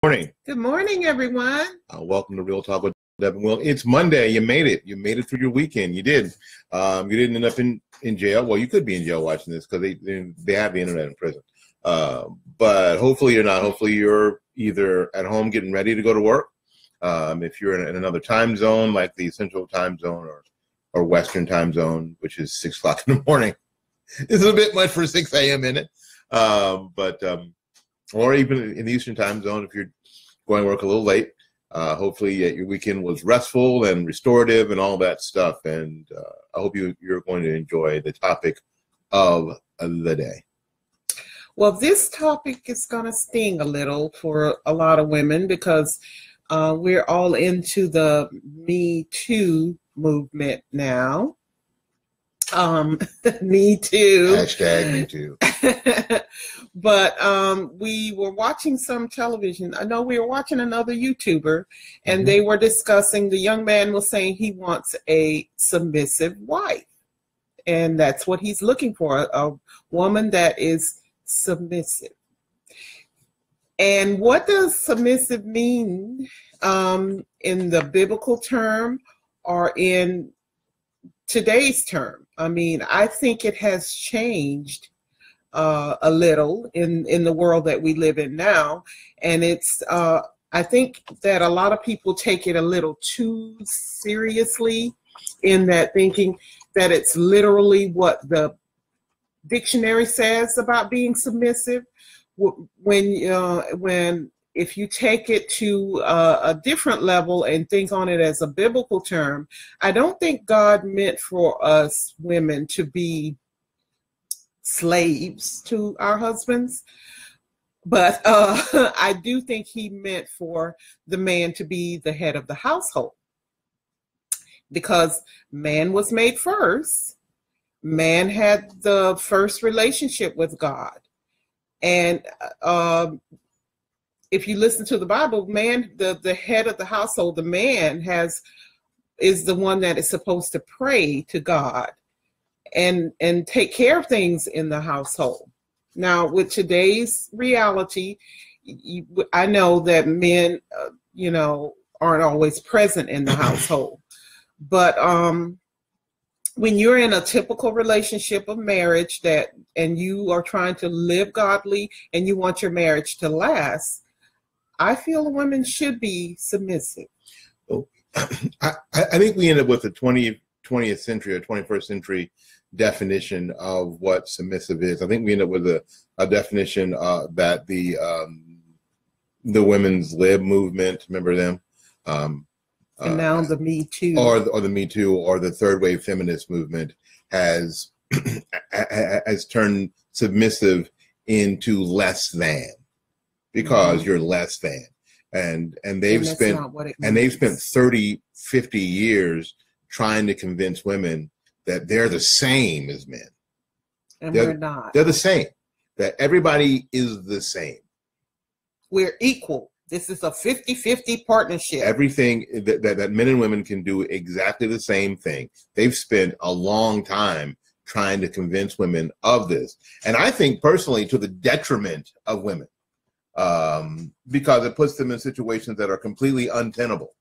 Morning. Good morning, everyone. Welcome to Real Talk with Deb and Will. It's Monday. You made it. You made it through your weekend. You did. You didn't end up in jail. Well, you could be in jail watching this because they have the internet in prison. But hopefully you're not. Hopefully you're either at home getting ready to go to work. If you're in another time zone, like the Central Time Zone or Western Time Zone, which is 6 o'clock in the morning. This is a bit much for 6 a.m. in it. Or even in the Eastern Time Zone, if you're going to work a little late. Hopefully your weekend was restful and restorative and all that stuff. And I hope you're going to enjoy the topic of the day. Well, this topic is going to sting a little for a lot of women because we're all into the Me Too movement now. Me too. Hashtag me too. But we were watching some television. I know we were watching another YouTuber, and they were discussing, the young man was saying he wants a submissive wife. And that's what he's looking for, a woman that is submissive. And what does submissive mean in the biblical term or in today's term? I mean, I think it has changed a little in the world that we live in now. And it's, I think that a lot of people take it a little too seriously in that thinking that it's literally what the dictionary says about being submissive. When if you take it to a different level and think on it as a biblical term, I don't think God meant for us women to be slaves to our husbands, but I do think he meant for the man to be the head of the household, because man was made first. Man had the first relationship with God. And if you listen to the Bible, man, the head of the household, the man is the one that is supposed to pray to God and take care of things in the household. Now, with today's reality, I know that men, aren't always present in the household. But when you're in a typical relationship of marriage and you are trying to live godly and you want your marriage to last, I feel a woman should be submissive. Oh, I think we end up with the 20th century or 21st century definition of what submissive is. I think we end up with a definition that the women's lib movement, remember them? And now the Me Too. Or the Me Too or the third wave feminist movement has turned submissive into less than. Because you're less than, and they've spent 30, 50 years trying to convince women that they're the same as men. And we're not. They're the same. That everybody is the same. We're equal. This is a 50-50 partnership. Everything that men and women can do exactly the same thing. They've spent a long time trying to convince women of this, and I think personally to the detriment of women. Because it puts them in situations that are completely untenable.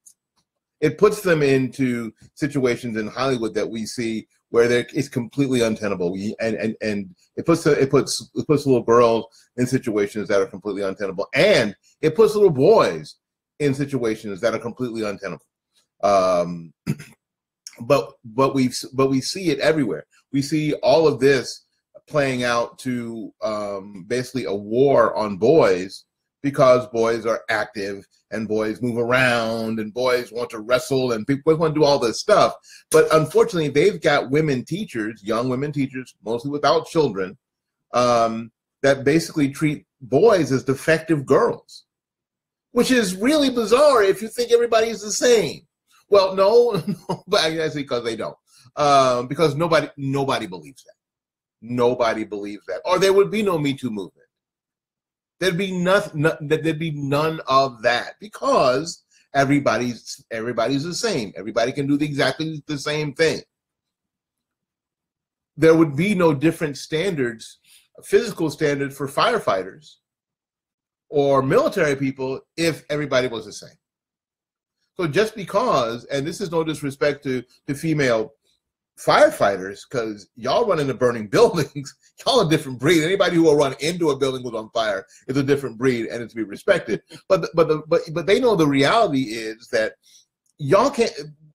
It puts them into situations in Hollywood that we see where it's completely untenable. And it puts little girls in situations that are completely untenable, and it puts little boys in situations that are completely untenable. But we see it everywhere. We see all of this playing out to basically a war on boys, because boys are active and boys move around and boys want to wrestle and people want to do all this stuff. But unfortunately, they've got women teachers, young women teachers, mostly without children, that basically treat boys as defective girls, which is really bizarre if you think everybody's the same. Well, no, but that's because they don't. Because nobody believes that. Nobody believes that, or there would be no Me Too movement. There'd be none of that, because everybody's the same. Everybody can do exactly the same thing. There would be no different standards, physical standards for firefighters or military people if everybody was the same. So just because, and this is no disrespect to female firefighters, because y'all run into burning buildings, y'all a different breed. Anybody who will run into a building with on fire is a different breed, and it's to be respected. But they know the reality is that y'all can't.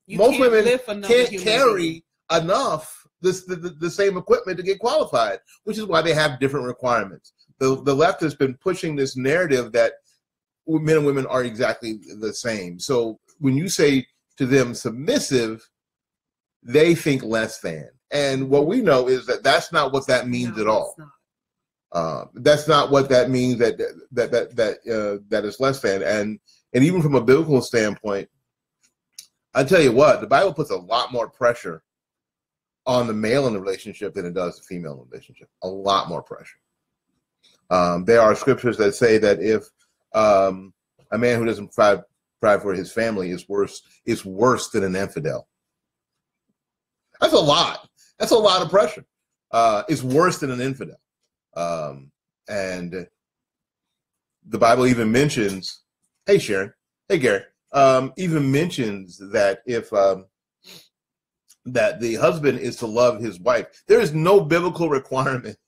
Most women can't carry enough the same equipment to get qualified, which is why they have different requirements. The left has been pushing this narrative that men and women are exactly the same. So when you say to them submissive, they think less than. And what we know is that that's not what that means at all. That's not what that means. That is less than. And even from a biblical standpoint, I tell you what, the Bible puts a lot more pressure on the male in the relationship than it does the female in the relationship. A lot more pressure. There are scriptures that say that if a man who doesn't provide for his family is worse than an infidel. That's a lot. That's a lot of pressure. It's worse than an infidel. And the Bible even mentions, hey Sharon, hey Gary, even mentions that if that the husband is to love his wife. There is no biblical requirement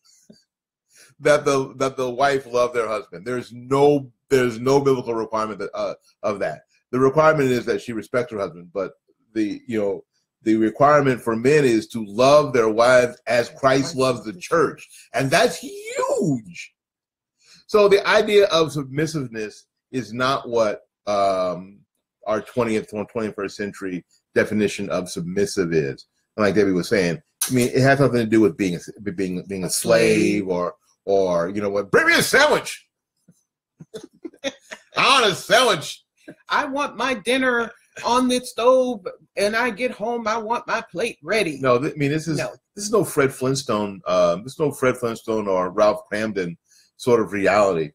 that the wife love their husband. There's no biblical requirement of that. The requirement is that she respects her husband, but the requirement for men is to love their wives as Christ loves the church, and that's huge. So the idea of submissiveness is not what our 21st century definition of submissive is. And like Debbie was saying, I mean, it has nothing to do with being a slave or what? Bring me a sandwich. I want a sandwich. I want my dinner on the stove, and I get home, I want my plate ready. No, I mean this is no Fred Flintstone. This is no Fred Flintstone or Ralph Cramden sort of reality.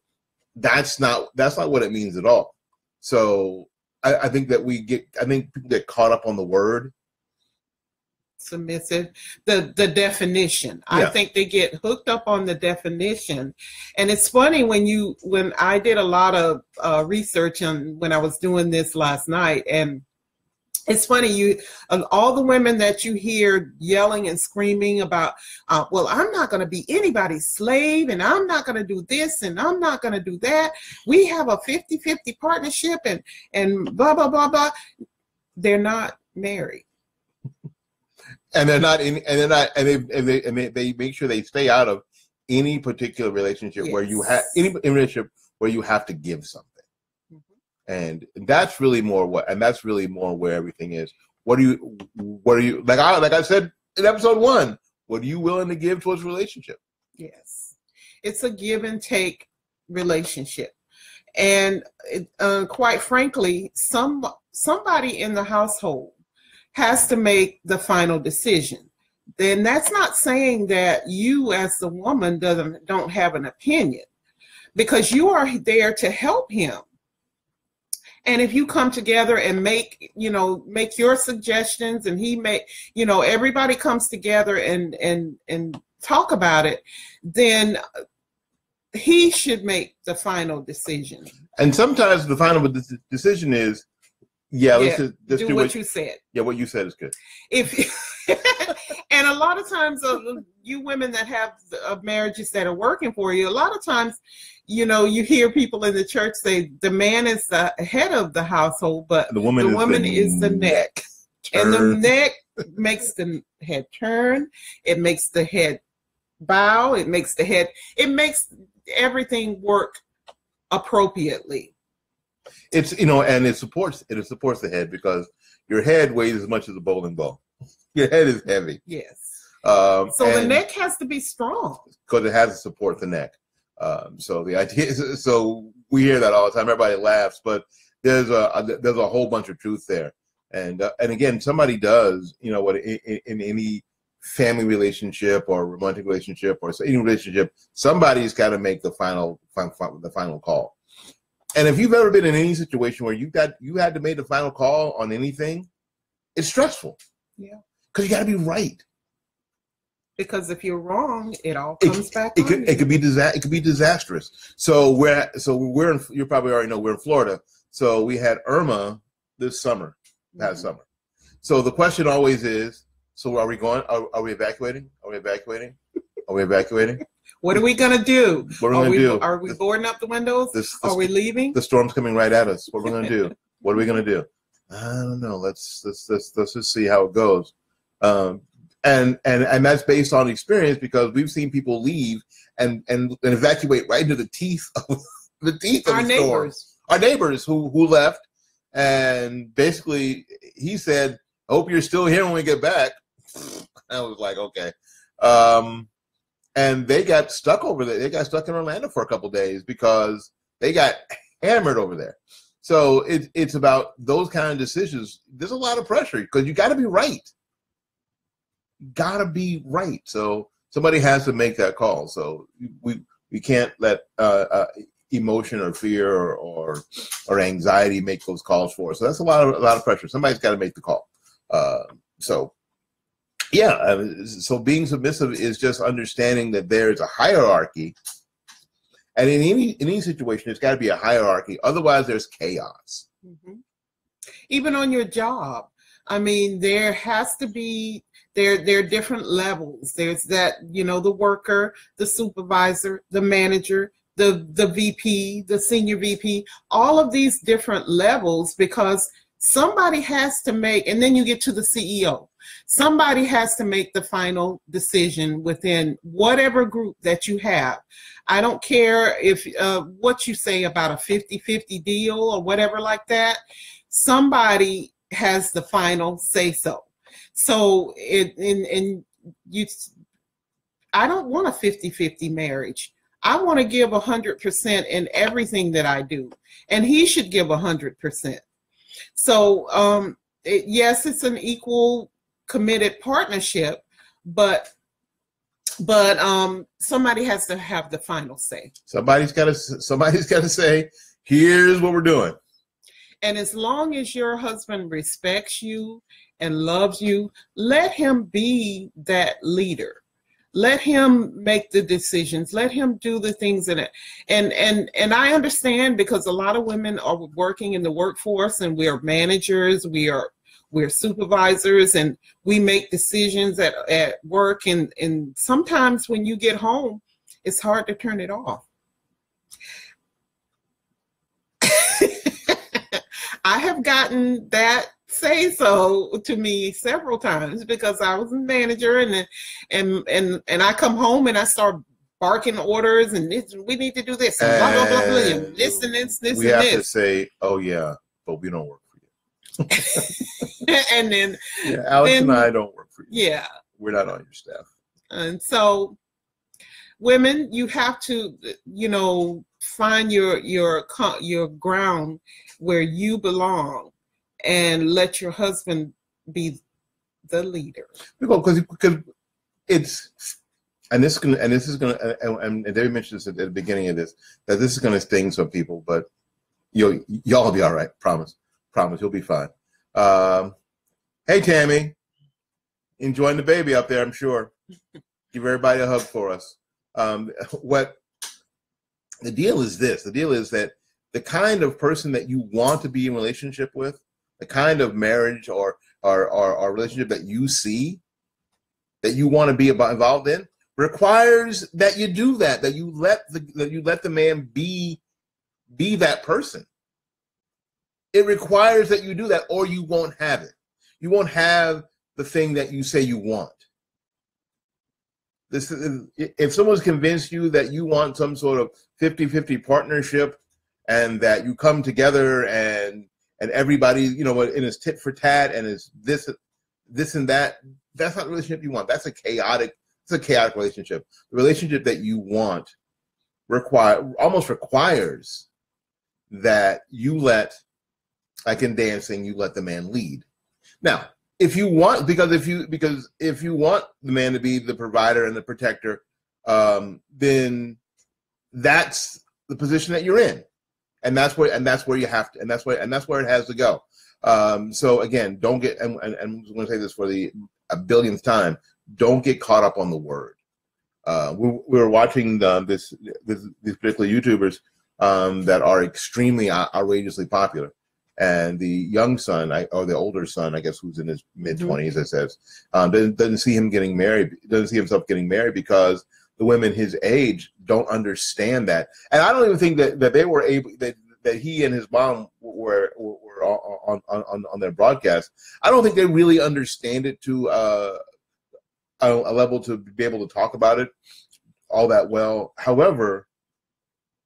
That's not what it means at all. So I think people get caught up on the word submissive, the definition. Yeah. I think they get hooked up on the definition. And it's funny when I did a lot of research when I was doing this last night, and it's funny, all the women that you hear yelling and screaming about, well, I'm not going to be anybody's slave, and I'm not going to do this, and I'm not going to do that. We have a 50-50 partnership, and blah, blah, blah, blah. They're not married. And they're not they make sure they stay out of any particular relationship where you have relationship where you have to give something. And that's really more where everything is. What are you like I said in episode 1, what are you willing to give towards a relationship? Yes. It's a give and take relationship. And quite frankly, somebody in the household has to make the final decision. Then that's not saying that you as the woman don't have an opinion, because you are there to help him. And if you come together and make your suggestions, and everybody comes together and talk about it, then he should make the final decision. And sometimes the final decision is, let's do what you said. Yeah, what you said is good. And a lot of times, you women that have marriages that are working for you, a lot of times, you hear people in the church say the man is the head of the household, but the woman is the neck. And the neck makes the head turn. It makes the head bow. It makes everything work appropriately. It's and it supports the head, because your head weighs as much as a bowling ball. Your head is heavy. Yes. So the neck has to be strong, because it has to support the neck. So the idea is, so we hear that all the time. Everybody laughs, but there's a whole bunch of truth there. And again, somebody does, in any family relationship or romantic relationship or any relationship, somebody's got to make the final call. And if you've ever been in any situation where you had to make the final call on anything, it's stressful. Yeah. Because you got to be right. Because if you're wrong, it all comes back. It could be disastrous. So we're in, you probably already know we're in Florida. So we had Irma this summer, past summer. So the question always is, so are we going? Are we evacuating? Are we evacuating? Are we evacuating? What are we gonna do? What are we gonna do? Are we boarding up the windows? Are we leaving? The storm's coming right at us. What are we gonna do? What are we gonna do? I don't know. Let's just see how it goes. And that's based on experience, because we've seen people leave and evacuate right into the teeth of the storm. Our neighbors who left, and basically he said, "I hope you're still here when we get back." I was like, okay. And they got stuck over there. They got stuck in Orlando for a couple days because they got hammered over there. So it's about those kind of decisions. There's a lot of pressure because you got to be right. Got to be right. So somebody has to make that call. So we can't let emotion or fear or anxiety make those calls for us. So that's a lot of pressure. Somebody's got to make the call. So being submissive is just understanding that there's a hierarchy, and in any situation, there's got to be a hierarchy. Otherwise, there's chaos. Mm-hmm. Even on your job, I mean, there has to be. There are different levels. There's that, the worker, the supervisor, the manager, the VP, the senior VP, all of these different levels, because somebody has to make, and then you get to the CEO. Somebody has to make the final decision within whatever group that you have. I don't care if what you say about a 50-50 deal or whatever like that. Somebody has the final say so. So I don't want a 50-50 marriage. I want to give 100% in everything that I do, and he should give 100%. So yes, it's an equal committed partnership, but somebody has to have the final say. Somebody's got to say, here's what we're doing. And as long as your husband respects you and loves you, let him be that leader. Let him make the decisions. Let him do the things in it. And I understand, because a lot of women are working in the workforce, and we're managers, we're supervisors, and we make decisions at work. And sometimes when you get home, it's hard to turn it off. I have gotten that say so to me several times, because I was a manager, and I come home and I start barking orders, and we need to do this, and blah blah blah blah, and this and this and this. We have to say, oh yeah, but we don't work for you. And then Alex and I don't work for you. Yeah, we're not on your staff. And so, women, you have to, find your ground where you belong, and let your husband be the leader. Because it's, and David mentioned this at the beginning of this, that this is going to sting some people, but y'all will be all right. Promise, you'll be fine. Hey Tammy, enjoying the baby up there, I'm sure. Give everybody a hug for us. What the deal is this? The deal is that the kind of person that you want to be in relationship with, the kind of marriage or relationship that you see, that you want to be involved in, requires that you do that you let the man be that person. It requires that you do that, or you won't have it. You won't have the thing that you say you want. If someone's convinced you that you want some sort of 50-50 partnership, and that you come together and everybody, in his tit for tat and is this and that, that's not the relationship you want. That's a chaotic relationship. The relationship that you want almost requires that you let, like in dancing, you let the man lead. Now, if you want the man to be the provider and the protector, then that's the position that you're in, and that's where you have to, and that's where it has to go. So again, don't get, and I'm going to say this for the 1 billionth time, don't get caught up on the word. We were watching these particular YouTubers that are extremely outrageously popular, and the young son, or the older son, I guess, who's in his mid-20s, it says, doesn't see him getting married, doesn't see himself getting married because the women his age don't understand that. And I don't even think that they were able, that he and his mom were on their broadcast. I don't think they really understand it to a level to be able to talk about it all that well. However,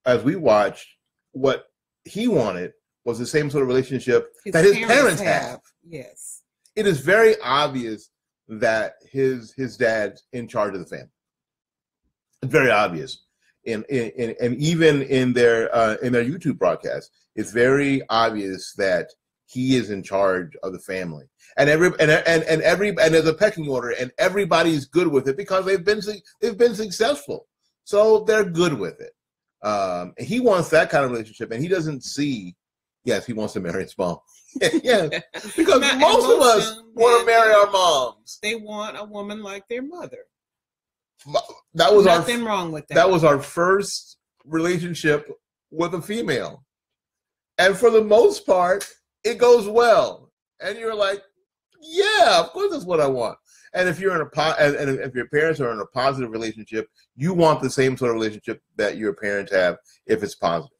as we watched, what he wanted was the same sort of relationship that his parents have. Yes. It is very obvious that his dad's in charge of the family. It's very obvious. And even in their YouTube broadcast, it's very obvious that he is in charge of the family. And there's a pecking order, and everybody's good with it because they've been successful. So they're good with it. And he wants that kind of relationship, and he doesn't see. Yes, he wants to marry his mom. Yeah, because most of us want to marry our moms. They want a woman like their mother. That was nothing wrong with that. That was our first relationship with a female, and for the most part, it goes well. And you're like, yeah, of course that's what I want. And if you're in and if your parents are in a positive relationship, you want the same sort of relationship that your parents have if it's positive.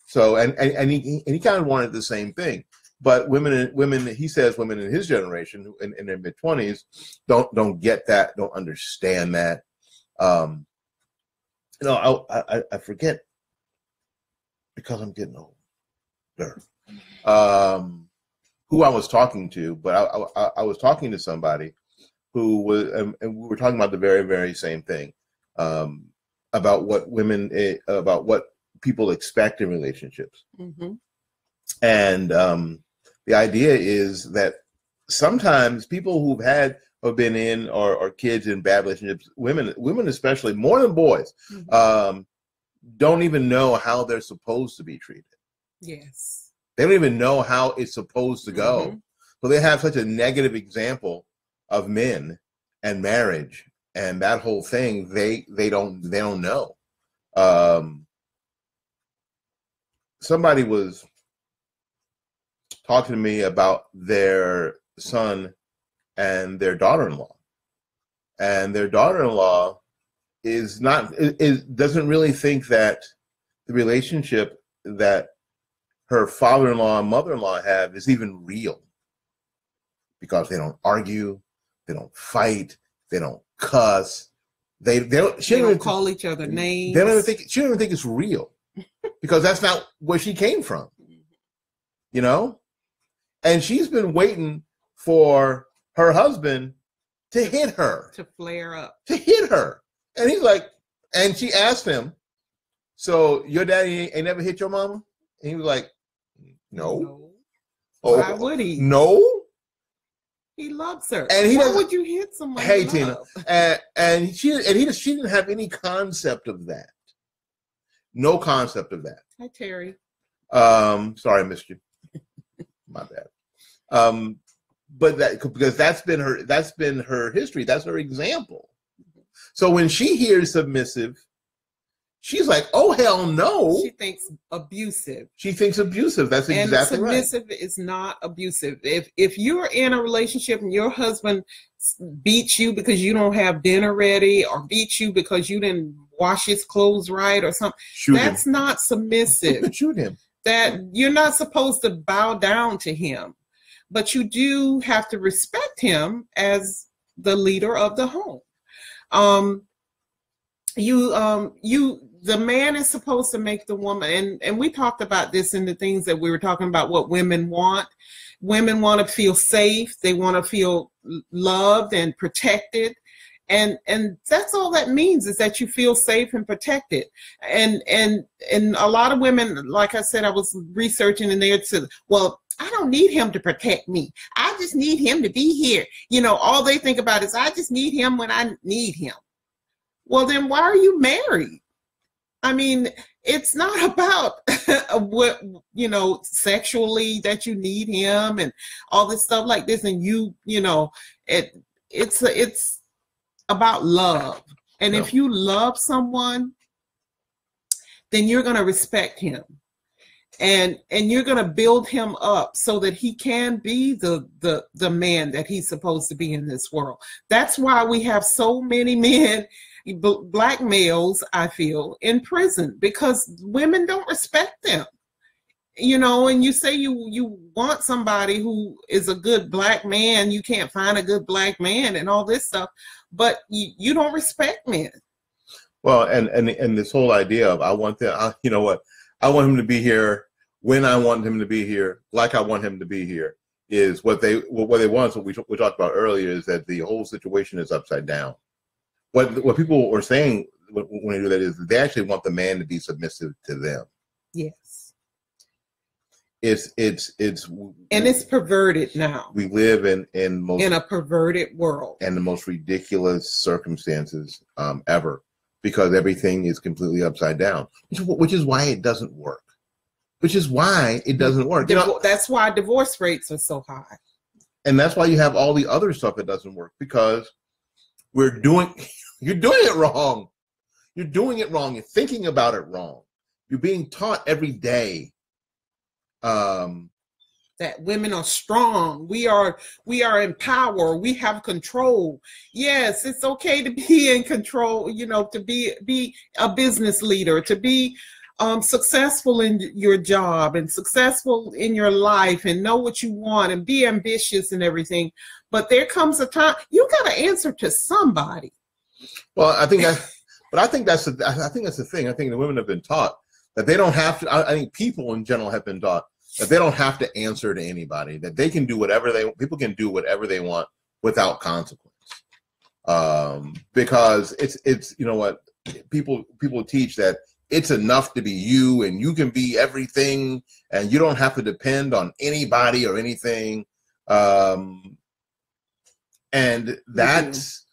So and he kind of wanted the same thing. But women, he says, women in his generation, in their mid-20s, don't get that, don't understand that. I forget because I'm getting older. Who I was talking to, but I was talking to somebody who was, and we were talking about the very, very same thing, about what people expect in relationships. Mm-hmm. And the idea is that sometimes people who've been in or kids in bad relationships, women especially, more than boys, mm-hmm. Don't even know how they're supposed to be treated. Yes. They don't even know how it's supposed to go. Mm-hmm. So they have such a negative example of men and marriage and that whole thing. They don't know. Somebody was talking to me about their son and their daughter-in-law, and their daughter-in-law doesn't really think that the relationship that her father-in-law and mother-in-law have is even real, because they don't argue, they don't fight, they don't cuss, they don't call each other names. She don't even think it's real, because that's not where she came from, you know. And she's been waiting for her husband to hit her, to flare up, to hit her, and he's like, and she asked him, "So your daddy ain't never hit your mama?" And he was like, No. Oh, why would he? No. He loves her. And why would you hit someone? Hey, Tina. And she didn't have any concept of that. No concept of that. Hi, Terry. Sorry, I missed you. My bad. But because that's been her history. That's her example. So when she hears submissive, she's like, oh, hell no. She thinks abusive. She thinks abusive. That's exactly right. And submissive is not abusive. If you're in a relationship and your husband beats you because you don't have dinner ready, or beats you because you didn't wash his clothes right or something, that's not submissive. Shoot him. That you're not supposed to bow down to him, but you do have to respect him as the leader of the home. The man is supposed to make the woman, and we talked about this in the things that we were talking about, what women want. Women want to feel safe. They want to feel loved and protected. And that's all that means, is that you feel safe and protected. And a lot of women, like I said, I was researching, and they said, well, I don't need him to protect me. I just need him to be here. You know, all they think about is, I just need him when I need him. Well, then why are you married? I mean, it's not about what, sexually that you need him and all this stuff like this. And it's about love. And No. if you love someone, then you're going to respect him. And you're going to build him up so that he can be the man that he's supposed to be in this world. That's why we have so many men, black males, I feel, in prison, because women don't respect them. You know, and you say you want somebody who is a good black man, you can't find a good black man and all this stuff, but you don't respect men. Well, and this whole idea of I want him to be here when I want him to be here, like I want him to be here, is what they want. So we talked about earlier is that the whole situation is upside down. What people are saying when they do that is they actually want the man to be submissive to them. Yes. It's and it's perverted now. We live in a perverted world and the most ridiculous circumstances ever, because everything is completely upside down, which is why it doesn't work. Which is why it doesn't work. That's why divorce rates are so high. And that's why you have all the other stuff that doesn't work, because you're doing it wrong. You're doing it wrong. You're thinking about it wrong. You're being taught every day that women are strong. We are in power. We have control. Yes, it's okay to be in control, to be a business leader, to be successful in your job and successful in your life and know what you want and be ambitious and everything. But there comes a time you got to answer to somebody. Well, I think that's the thing. I think the women have been taught that they don't have to. I think people in general have been taught that they don't have to answer to anybody, that they can do people can do whatever they want without consequence. Because it's people teach that it's enough to be you and you can be everything and you don't have to depend on anybody or anything. And that's,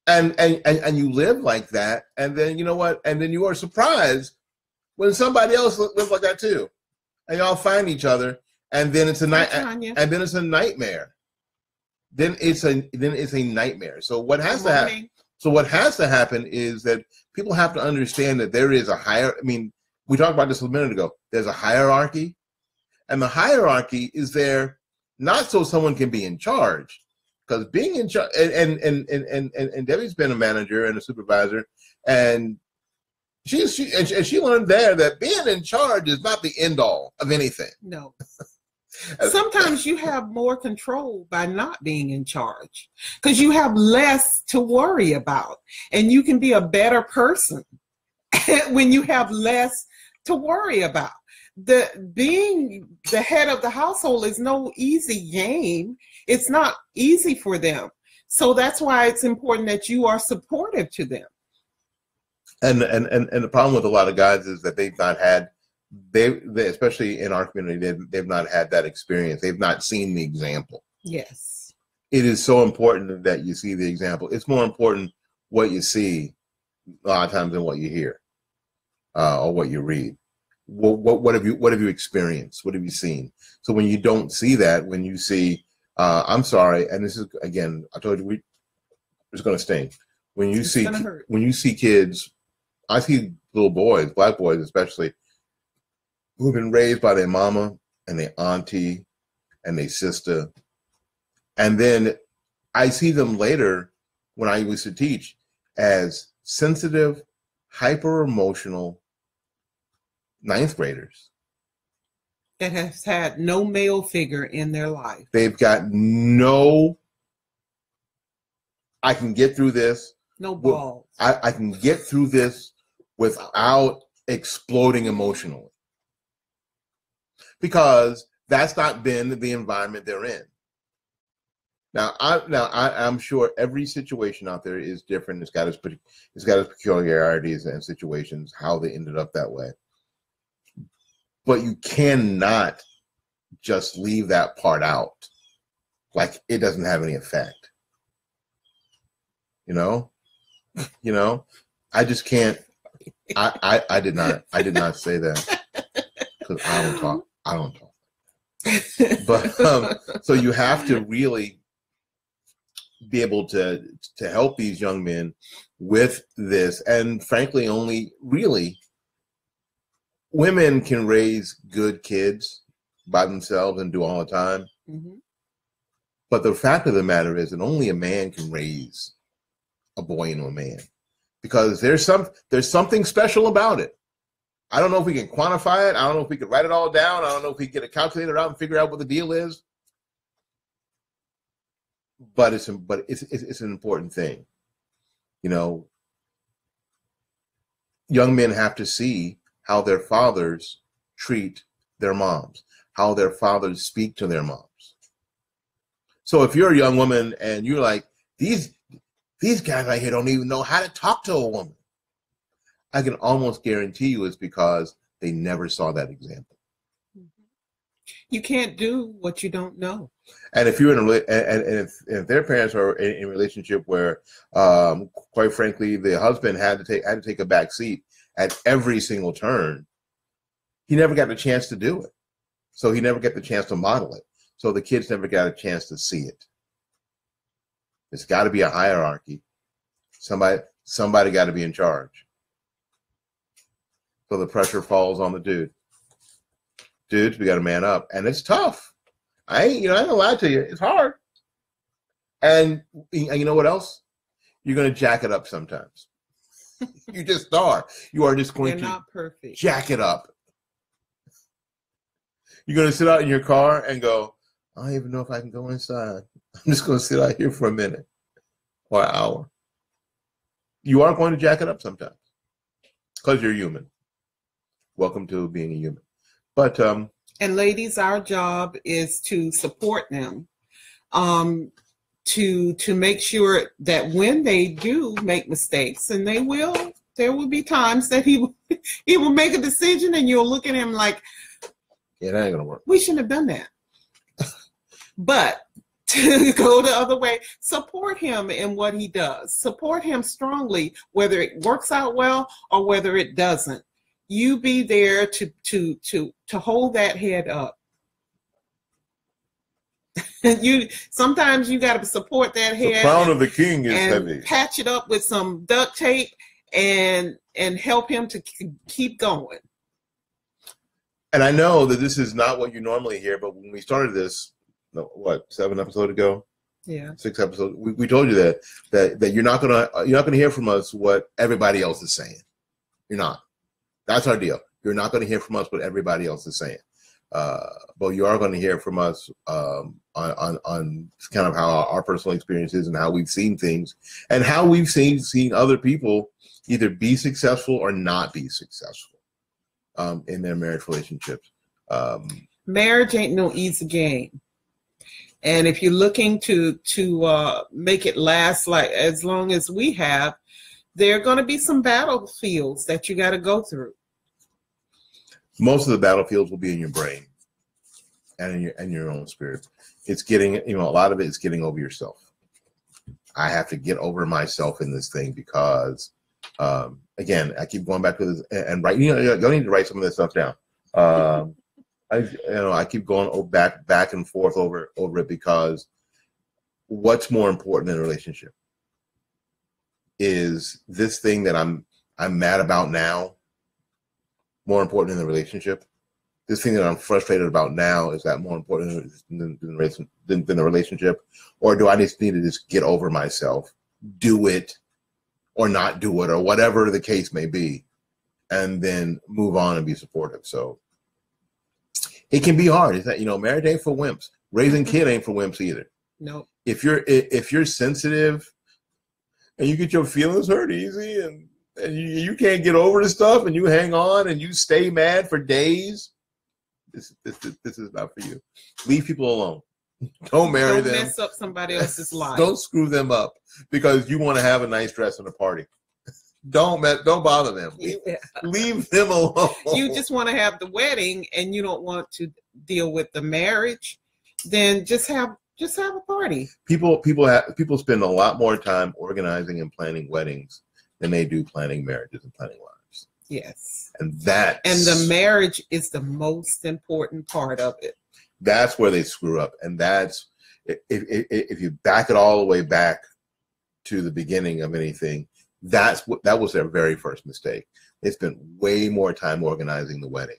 and you live like that. And then, and then you are surprised when somebody else lives like that too. And y'all find each other, and then it's a and then it's a nightmare. Then it's a nightmare. So what has to happen? So what has to happen is that people have to understand that there is a we talked about this a minute ago. There's a hierarchy, and the hierarchy is there not so someone can be in charge, because being in charge, and Debbie's been a manager and a supervisor, and she learned there that being in charge is not the end all of anything. No. Sometimes you have more control by not being in charge, because you have less to worry about, and you can be a better person when you have less to worry about. Being the head of the household is no easy game. It's not easy for them. So that's why it's important that you are supportive to them. And the problem with a lot of guys is that they've not had, they especially in our community, they've not had that experience. They've not seen the example. Yes. It is so important that you see the example. It's more important what you see a lot of times than what you hear or what you read. What have you experienced? What have you seen? So when you don't see that, when you see, I'm sorry, and this is, again, I told you it's going to sting. When you see kids, I see little boys, black boys especially, who've been raised by their mama and their auntie and their sister. And then I see them later when I used to teach as sensitive, hyper-emotional ninth graders. That has had no male figure in their life. They've got no, I can get through this. No balls. I can get through this without exploding emotionally, because that's not been the environment they're in. Now I'm sure every situation out there is different. It's got its peculiarities and situations, how they ended up that way. But you cannot just leave that part out like it doesn't have any effect. I just can't. I did not say that, because I don't talk. But so you have to really be able to help these young men with this. And frankly, only really women can raise good kids by themselves and do all the time. Mm-hmm. But the fact of the matter is that only a man can raise a boy into a man, because there's something special about it. I don't know if we can quantify it. I don't know if we can write it all down. I don't know if we can get a calculator out and figure out what the deal is. But it's an important thing. You know, young men have to see how their fathers treat their moms, how their fathers speak to their moms. So if you're a young woman and you're like, these guys right here don't even know how to talk to a woman, I can almost guarantee you it's because they never saw that example. You can't do what you don't know. And if you're if their parents are in a relationship where, quite frankly, the husband had to take a back seat at every single turn, he never got the chance to do it. So he never got the chance to model it. So the kids never got a chance to see it. There's got to be a hierarchy. Somebody got to be in charge. So the pressure falls on the dude. Dudes, we got to man up, and it's tough. I ain't gonna lie to you, it's hard. And you know what else? You're gonna jack it up sometimes. You just are. You are just going You're to not perfect. Jack it up. You're gonna sit out in your car and go, I don't even know if I can go inside. I'm just gonna sit out here for a minute or an hour. You are going to jack it up sometimes because you're human. Welcome to being a human. But and ladies, our job is to support them, to make sure that when they do make mistakes, and there will be times that he will make a decision, and you'll look at him like, yeah, that ain't gonna work. We shouldn't have done that. But to go the other way, support him in what he does. Support him strongly, whether it works out well or whether it doesn't. You be there to hold that head up. Sometimes you got to support that head. The crown of the king is heavy. Patch it up with some duct tape and help him to keep going. And I know that this is not what you normally hear, but when we started this, 7 episodes ago? Yeah. 6 episodes. We told you that you're not gonna hear from us what everybody else is saying. You're not. That's our deal. You're not going to hear from us what everybody else is saying, but you are going to hear from us on kind of how our personal experiences and how we've seen things and how we've seen other people either be successful or not be successful in their marriage relationships. Marriage ain't no easy game, and if you're looking to make it last like as long as we have, there are going to be some battlefields that you got to go through. Most of the battlefields will be in your brain and in your own spirit. It's getting, a lot of it is getting over yourself. I have to get over myself in this thing because, again, I keep going back to this and write. You need to write some of this stuff down. I keep going back and forth over it because what's more important in a relationship? Is this thing that I'm mad about now more important in the relationship? This thing that I'm frustrated about now, is that more important than the relationship? Or do I just need to just get over myself, do it or not do it, or whatever the case may be, and then move on and be supportive? So it can be hard. It's that, marriage ain't for wimps. Raising kid ain't for wimps either. No. If you're sensitive and you get your feelings hurt easy and you can't get over the stuff and you hang on and you stay mad for days, this is not for you. Leave people alone. Don't marry them. Don't mess up somebody else's life. Don't screw them up because you want to have a nice dress in a party. Don't bother them. Leave them alone. You just want to have the wedding and you don't want to deal with the marriage, then just have a party. People spend a lot more time organizing and planning weddings than they do planning marriages and planning lives. Yes. And the marriage is the most important part of it. That's where they screw up. And if you back it all the way back to the beginning of anything, that was their very first mistake. They spent way more time organizing the wedding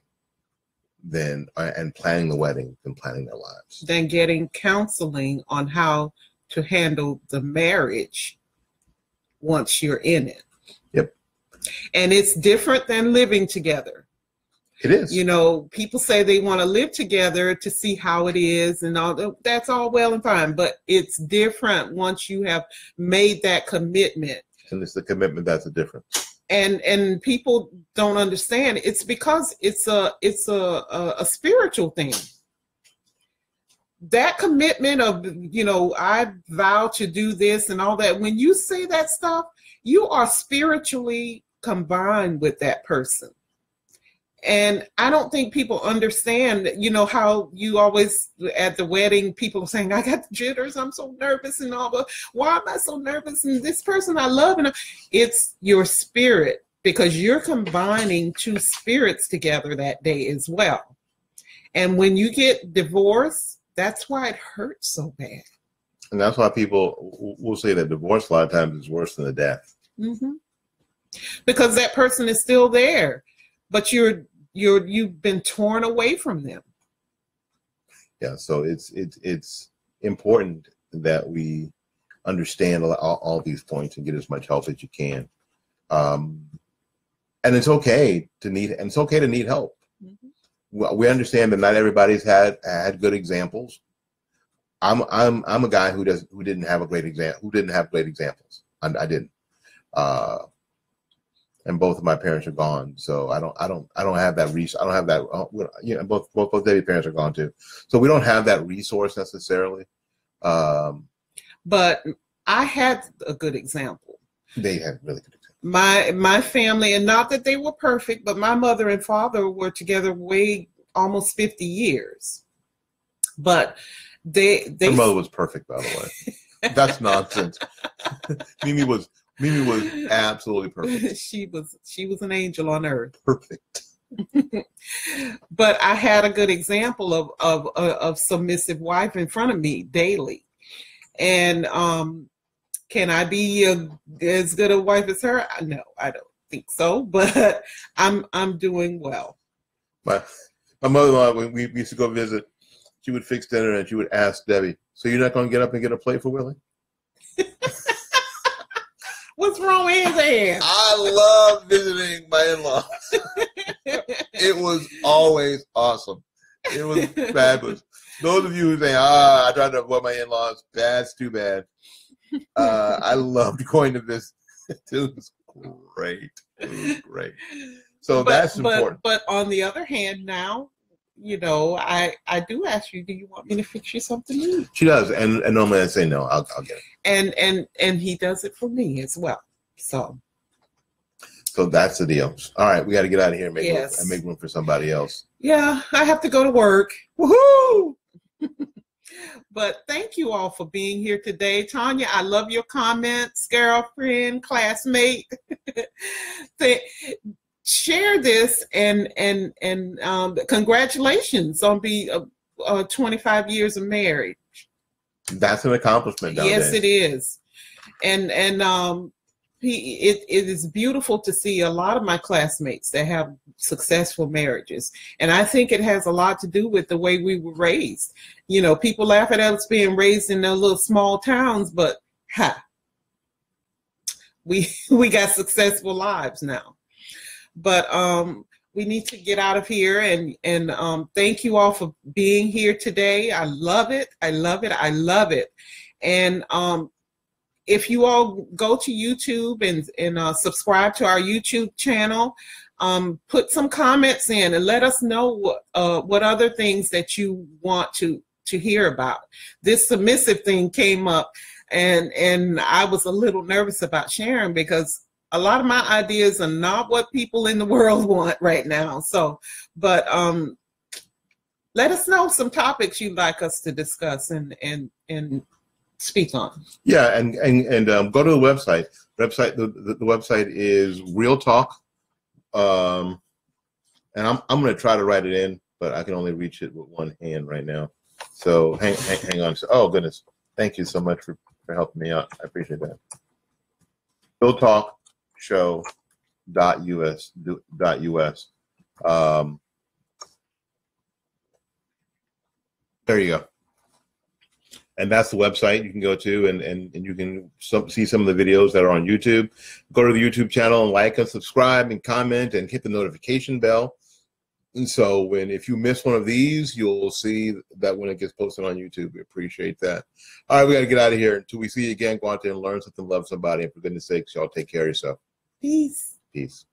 and planning the wedding than planning their lives. Than getting counseling on how to handle the marriage once you're in it. Yep. And it's different than living together. It is. You know, people say they want to live together to see how it is and all. That's all well and fine, but it's different once you have made that commitment. And it's the commitment that's the difference. And people don't understand. It's because it's a spiritual thing. That commitment of, you know, I vow to do this and all that. When you say that stuff, you are spiritually combined with that person. And I don't think people understand, you know, how you always at the wedding, people are saying, I got the jitters, I'm so nervous and all, but why am I so nervous? And this person I love, and it's your spirit, because you're combining two spirits together that day as well. And when you get divorced, that's why it hurts so bad. And that's why people will say that divorce a lot of times is worse than the death. Mm-hmm. Because that person is still there, but you've been torn away from them. Yeah, so it's important that we understand all these points and get as much help as you can. And it's okay to need help. Mm-hmm. We understand that not everybody's had good examples. I'm a guy who didn't have great examples. I didn't. And both of my parents are gone, so I don't have that resource. I don't have that. You know, both Debbie's parents are gone too, so we don't have that resource necessarily. But I had a good example. They had really good example. My family, and not that they were perfect, but my mother and father were together almost 50 years. But they My mother was perfect, by the way. That's nonsense. Mimi was absolutely perfect. She was an angel on earth. Perfect. But I had a good example of submissive wife in front of me daily. And can I be as good a wife as her? No, I don't think so. But I'm doing well. My mother-in-law, when we used to go visit, she would fix dinner and she would ask Debbie, "So you're not going to get up and get a plate for Willie?" What's wrong with his ass? I love visiting my in-laws. It was always awesome. It was fabulous. Those of you who say, I tried to avoid my in-laws, that's too bad. I loved going to visit. It was great. It was great. So that's important. But on the other hand, now, you know, I do ask you, do you want me to fix you something new? She does, and normally I say no. I'll get it. And he does it for me as well. So that's the deal. All right, we got to get out of here and make room for somebody else. Yeah, I have to go to work. Woohoo! But thank you all for being here today. Tanya, I love your comments, girlfriend, classmate. Share this and congratulations on being 25 years of marriage. That's an accomplishment nowadays. Yes, it is. And it is beautiful to see a lot of my classmates that have successful marriages. And I think it has a lot to do with the way we were raised. You know, people laugh at us being raised in those little small towns, but we got successful lives now. But we need to get out of here and thank you all for being here today. I love it. I love it. I love it. And if you all go to YouTube and subscribe to our YouTube channel, put some comments in and let us know what other things that you want to hear about. This submissive thing came up, and I was a little nervous about sharing because a lot of my ideas are not what people in the world want right now. So, but let us know some topics you'd like us to discuss and speak on. Yeah, and go to the website. The website is Real Talk, and I'm going to try to write it in, but I can only reach it with one hand right now. So hang on. Oh goodness, thank you so much for helping me out. I appreciate that. BillTalkShow.us. There you go. And that's the website you can go to, and you can see some of the videos that are on YouTube. Go to the YouTube channel and like and subscribe and comment and hit the notification bell. And so if you miss one of these, you'll see that when it gets posted on YouTube. We appreciate that. All right, we got to get out of here. Until we see you again, go out there and learn something, love somebody. And for goodness sakes, y'all take care of yourself. Peace. Peace.